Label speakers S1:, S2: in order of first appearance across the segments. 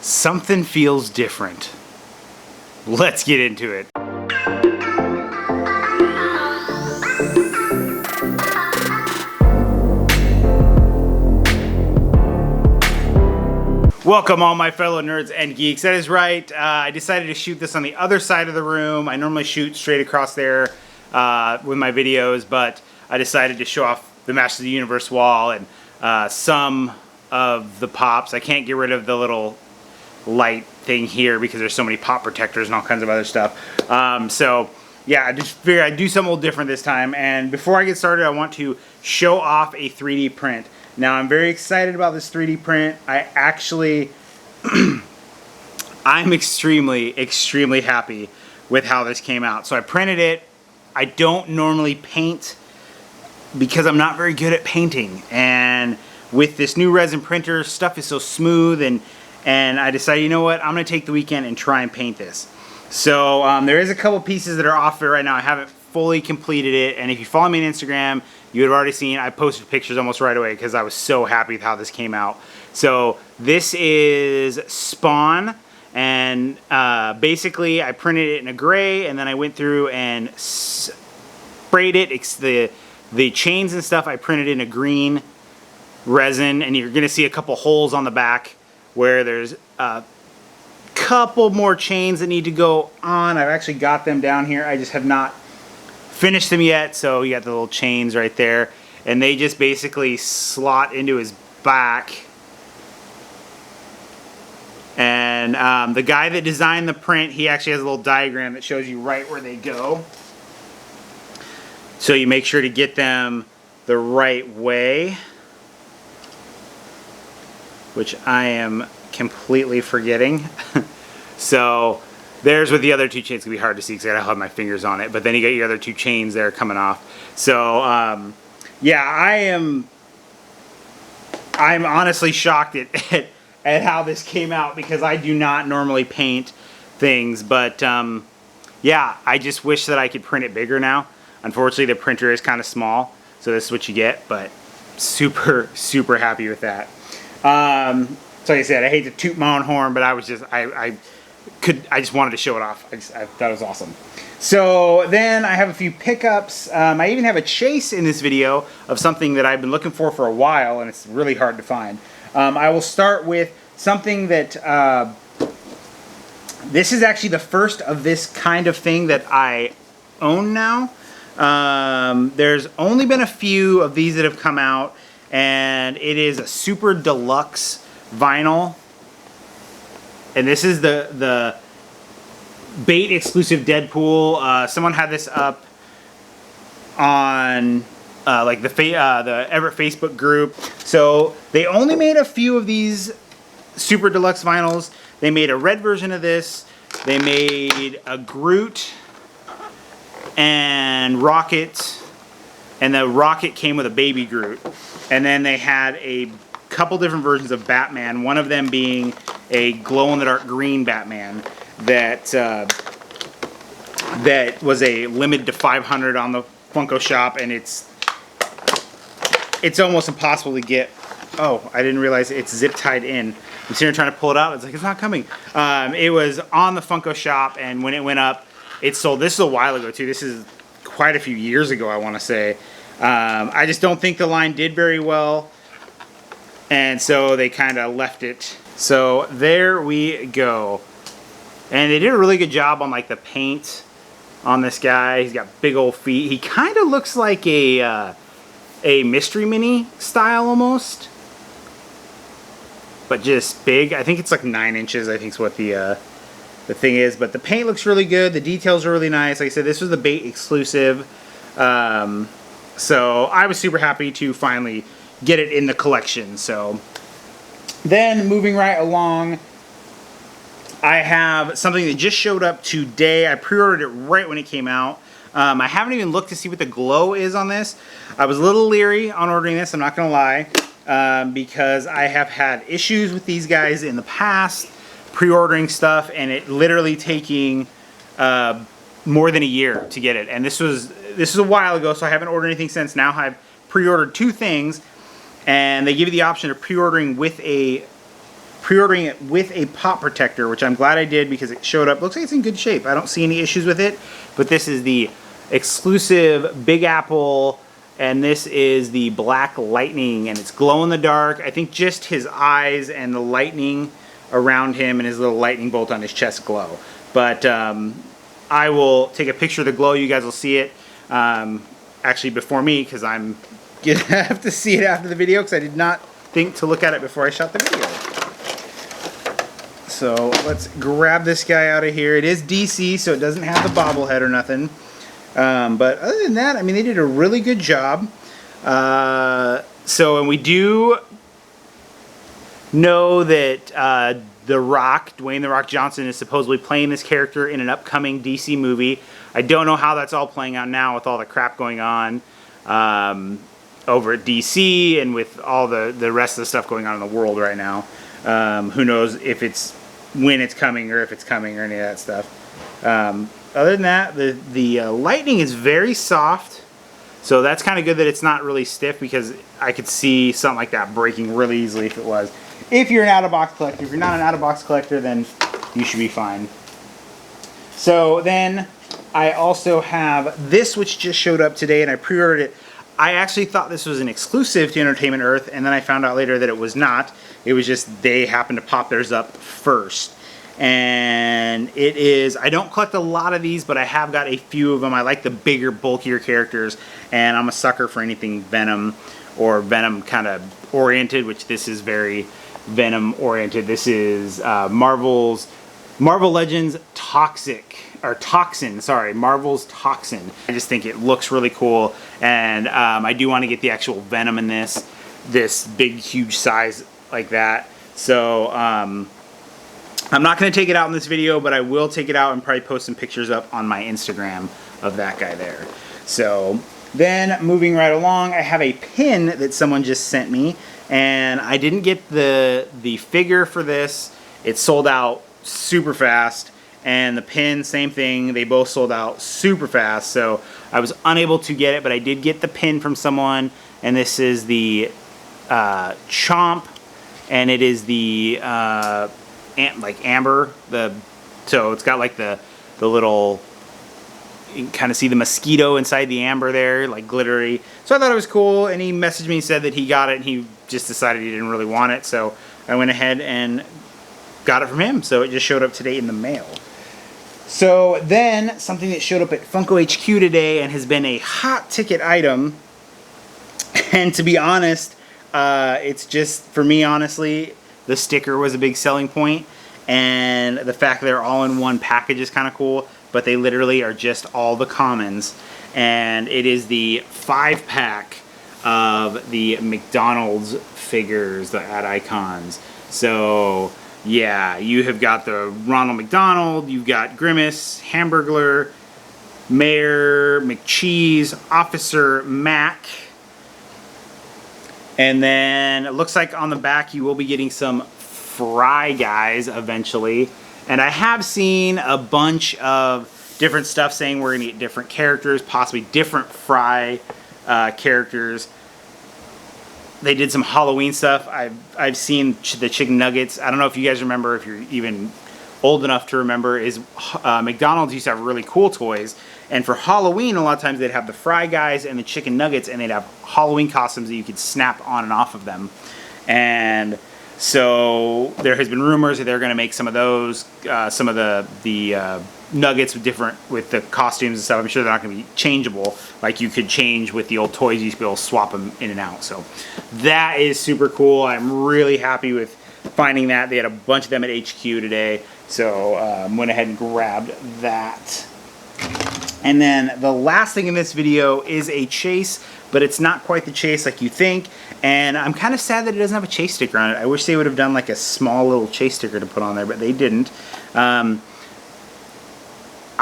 S1: Something feels different. Let's get into it. Welcome all my fellow nerds and geeks. That is right, I decided to shoot this on the other side of the room. I normally shoot straight across there with my videos, but I decided to show off the Masters of the Universe wall and some of the pops. I can't get rid of the little light thing here because there's so many pop protectors and all kinds of other stuff. So yeah, I just figured I'd do something a little different this time. And before I get started, I want to show off a 3D print. Now I'm very excited about this 3D print. I actually, I'm extremely happy with how this came out. So I printed it. I don't normally paint because I'm not very good at painting. And with this new resin printer, stuff is so smooth, and I decided, you know what, I'm gonna take the weekend and try and paint this. So there is a couple pieces that are off it right now. I haven't fully completed it, and if you follow me on Instagram, you would have already seen I posted pictures almost right away because I was so happy with how this came out. So this is Spawn, and basically I printed it in a gray, and then I went through and sprayed it. The chains and stuff I printed in a green resin, and you're gonna see a couple holes on the back where there's a couple more chains that need to go on. I've actually got them down here. I just have not finished them yet. So you got the little chains right there, and they just basically slot into his back. And the guy that designed the print, he actually has a little diagram that shows you right where they go. So you make sure to get them the right way, which I am completely forgetting. So there's with the other two chains. It's gonna be hard to see because I gotta have my fingers on it. But then you got your other two chains there coming off. So yeah, I'm honestly shocked at how this came out because I do not normally paint things. But yeah, I just wish that I could print it bigger now. Unfortunately, the printer is kind of small, so this is what you get. But super happy with that. So like I said, I hate to toot my own horn, but I was just I just wanted to show it off. I thought it was awesome. So then I have a few pickups. I even have a chase in this video of something that I've been looking for a while, and it's really hard to find. I will start with something that this is actually the first of this kind of thing that I own now. There's only been a few of these that have come out, and it is a super deluxe vinyl. And this is the Bait exclusive Deadpool. Someone had this up on like the Everett Facebook group. So they only made a few of these super deluxe vinyls. They made a red version of this. They made a Groot and Rocket, and the Rocket came with a baby Groot. And then they had a couple different versions of Batman, one of them being a glow-in-the-dark green Batman that that was a limited to 500 on the Funko shop, and it's almost impossible to get. Oh, I didn't realize it's zip tied in. I'm sitting here trying to pull it out. It's like, it's not coming. It was on the Funko shop, and when it went up, it sold. This is a while ago too. This is quite a few years ago, I want to say. I just don't think the line did very well, and so they kind of left it. So there we go. And they did a really good job on like the paint on this guy. He's got big old feet. He kind of looks like a Mystery Mini style almost, but just big. I think it's like 9 inches, I think is what the thing is. But the paint looks really good. The details are really nice. Like I said, this was the Bait exclusive. So I was super happy to finally get it in the collection. So then moving right along, I have something that just showed up today. I pre-ordered it right when it came out. I haven't even looked to see what the glow is on this. I was a little leery on ordering this, I'm not going to lie, because I have had issues with these guys in the past, pre-ordering stuff, and it literally taking more than a year to get it. And this was a while ago, so I haven't ordered anything since. Now I've pre-ordered 2 things, and they give you the option of pre-ordering with a pre-ordering it with a pop protector, which I'm glad I did because it showed up. Looks like it's in good shape. I don't see any issues with it, but this is the exclusive Big Apple, and this is the Black Lightning, and it's glow in the dark. I think just his eyes and the lightning around him and his little lightning bolt on his chest glow. But I will take a picture of the glow. You guys will see it actually before me, because I'm gonna have to see it after the video, because I did not think to look at it before I shot the video. So let's grab this guy out of here. It is DC, so it doesn't have the bobblehead or nothing. But other than that, I mean, they did a really good job. And we do know that The Rock, Dwayne "The Rock" Johnson, is supposedly playing this character in an upcoming DC movie. I don't know how that's all playing out now with all the crap going on over at DC and with all the rest of the stuff going on in the world right now. Who knows if it's when it's coming or if it's coming or any of that stuff. Other than that, the lightning is very soft, so that's kind of good that it's not really stiff, because I could see something like that breaking really easily if it was. If you're an out-of-box collector. If you're not an out-of-box collector, then you should be fine. So then I also have this, which just showed up today, and I pre-ordered it. I actually thought this was an exclusive to Entertainment Earth, and then I found out later that it was not. It was just they happened to pop theirs up first. And it is, I don't collect a lot of these, but I have got a few of them. I like the bigger, bulkier characters, and I'm a sucker for anything Venom or Venom kind of oriented, which this is very Venom oriented. This is Marvel Legends Toxin, sorry, Marvel's Toxin. I just think it looks really cool, and I do want to get the actual Venom in this big, huge size like that. So I'm not going to take it out in this video, but I will take it out and probably post some pictures up on my Instagram of that guy there. So then moving right along, I have a pin that someone just sent me, and I didn't get the figure for this. It sold out super fast, and the pin, same thing. They both sold out super fast, so I was unable to get it, but I did get the pin from someone, and this is the Chomp, and it is the like amber, so it's got like the little, you can kind of see the mosquito inside the amber there, like glittery. So I thought it was cool, and he messaged me and said that he got it and he just decided he didn't really want it, so I went ahead and got it from him. So it just showed up today in the mail. So then something that showed up at Funko HQ today and has been a hot ticket item, and to be honest, it's just, for me honestly, the sticker was a big selling point, and the fact that they're all in one package is kind of cool, but they literally are just all the commons, and it is the 5-pack of the McDonald's figures, the ad icons. So yeah, you have got the Ronald McDonald, you've got Grimace, Hamburglar, Mayor, McCheese, Officer Mac. And then it looks like on the back you will be getting some Fry Guys eventually. And I have seen a bunch of different stuff saying we're going to get different characters, possibly different Fry characters. They did some Halloween stuff. I've seen the chicken nuggets. I don't know if you guys remember, if you're even old enough to remember, is McDonald's used to have really cool toys. And for Halloween, a lot of times they'd have the Fry Guys and the chicken nuggets, and they'd have Halloween costumes that you could snap on and off of them. And so there has been rumors that they're going to make some of those, some of the nuggets with the costumes and stuff. I'm sure they're not going to be changeable like you could change with the old toys. You used to be able to swap them in and out. So that is super cool. I'm really happy with finding that. They had a bunch of them at HQ today, so went ahead and grabbed that. And then the last thing in this video is a chase, but it's not quite the chase like you think, and I'm kind of sad that it doesn't have a chase sticker on it. I wish they would have done like a small little chase sticker to put on there, but they didn't. I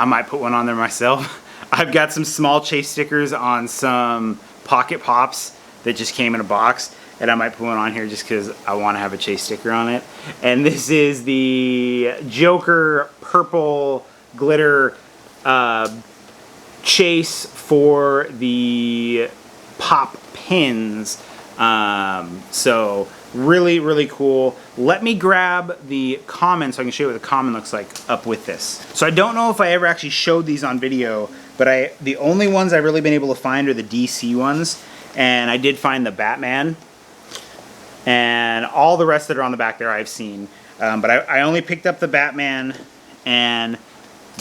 S1: might put one on there myself. I've got some small chase stickers on some Pocket Pops that just came in a box, and I might put one on here just because I want to have a chase sticker on it. And this is the Joker purple glitter chase for the pop pins. So Really, really cool. Let me grab the common so I can show you what the common looks like up with this. So I don't know if I ever actually showed these on video, but the only ones I've really been able to find are the DC ones. And I did find the Batman. And all the rest that are on the back there I've seen. But I only picked up the Batman and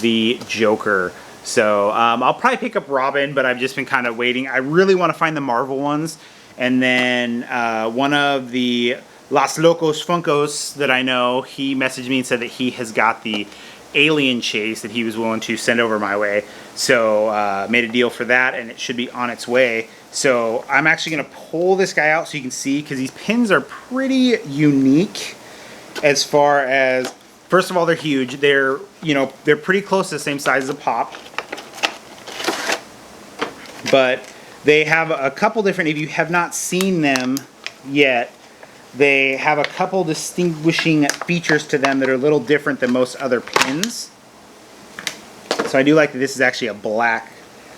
S1: the Joker. So I'll probably pick up Robin, but I've just been kind of waiting. I really want to find the Marvel ones. And then one of the Los Locos Funkos that I know, he messaged me and said that he has got the Alien Chase that he was willing to send over my way. So made a deal for that, and it should be on its way. So I'm actually going to pull this guy out so you can see, because these pins are pretty unique as far as, first of all, they're huge. They're, you know, they're pretty close to the same size as a Pop. But they have a couple different, if you have not seen them yet, they have a couple distinguishing features to them that are a little different than most other pins. So I do like that this is actually a black,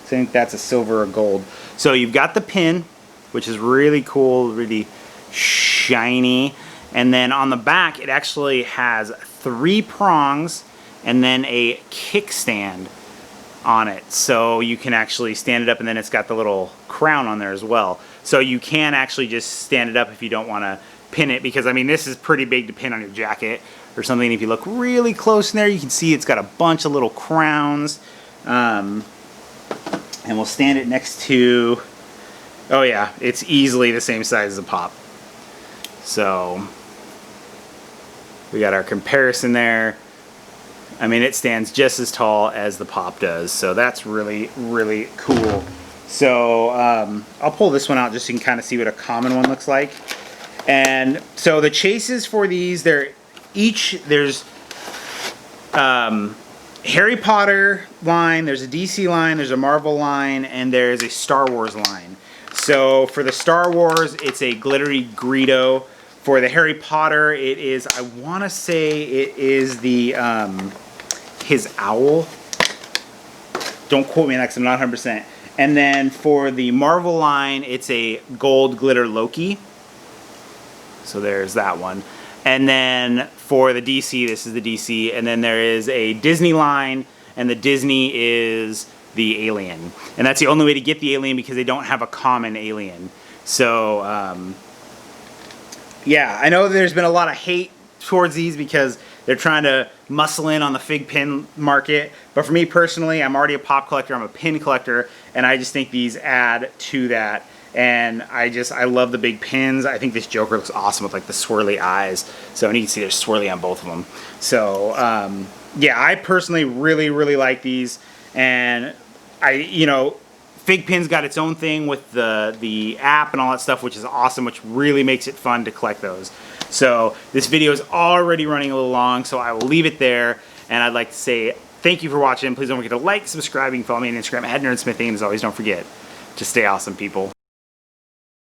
S1: so I think that's a silver or gold. So you've got the pin, which is really cool, really shiny. And then on the back, it actually has 3 prongs and then a kickstand on it, so you can actually stand it up, and then it's got the little crown on there as well. So you can actually just stand it up if you don't want to pin it, because I mean this is pretty big to pin on your jacket or something. If you look really close in there, you can see it's got a bunch of little crowns. And we'll stand it next to, oh yeah, it's easily the same size as a Pop. So we got our comparison there. I mean, it stands just as tall as the Pop does, so that's really, really cool. So I'll pull this one out just so you can kind of see what a common one looks like. And so the chases for these, there's Harry Potter line, there's a DC line, there's a Marvel line, and there's a Star Wars line. So for the Star Wars, it's a glittery Greedo. For the Harry Potter, it is, I want to say it is the his owl. Don't quote me on that because I'm not 100%. And then for the Marvel line, it's a gold glitter Loki. So there's that one. And then for the DC, this is the DC. And then there is a Disney line, and the Disney is the alien. And that's the only way to get the alien, because they don't have a common alien. So, yeah, I know there's been a lot of hate towards these because they're trying to muscle in on the fig pin market. But for me personally, I'm already a Pop collector, I'm a pin collector, and I just think these add to that. And I love the big pins. I think this Joker looks awesome with like the swirly eyes. So, and you can see there's swirly on both of them. So, yeah, I personally really, really like these. And you know, Fig Pin's got its own thing with the app and all that stuff, which is awesome, which really makes it fun to collect those. So this video is already running a little long, so I will leave it there. And I'd like to say thank you for watching. Please don't forget to like, subscribe, and follow me on Instagram at NerdSmithing. And as always, don't forget to stay awesome, people.